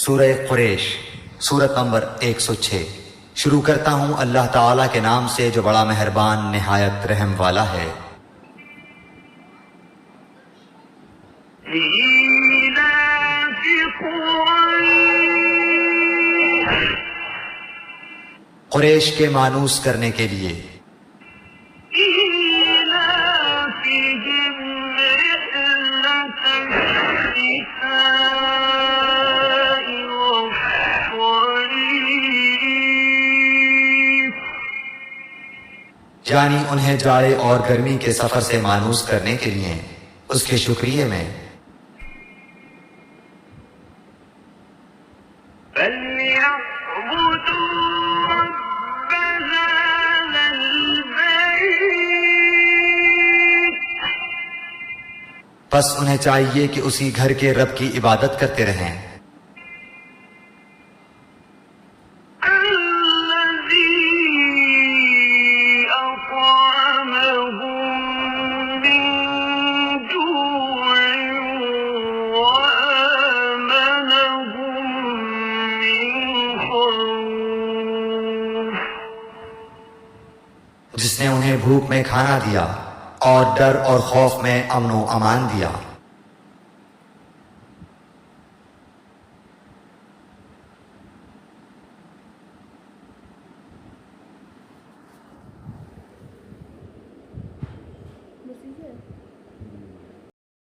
سورہ قریش سورت نمبر 106۔ شروع کرتا ہوں اللہ تعالیٰ کے نام سے جو بڑا مہربان نہایت رحم والا ہے۔ قریش کے مانوس کرنے کے لیے۔ یعنی انہیں جاڑے اور گرمی کے سفر سے مانوس کرنے کے لیے اس کے شکریہ میں۔ بس انہیں چاہیے کہ اسی گھر کے رب کی عبادت کرتے رہیں۔ جس نے انہیں بھوک میں کھانا دیا اور ڈر اور خوف میں امن و امان دیا۔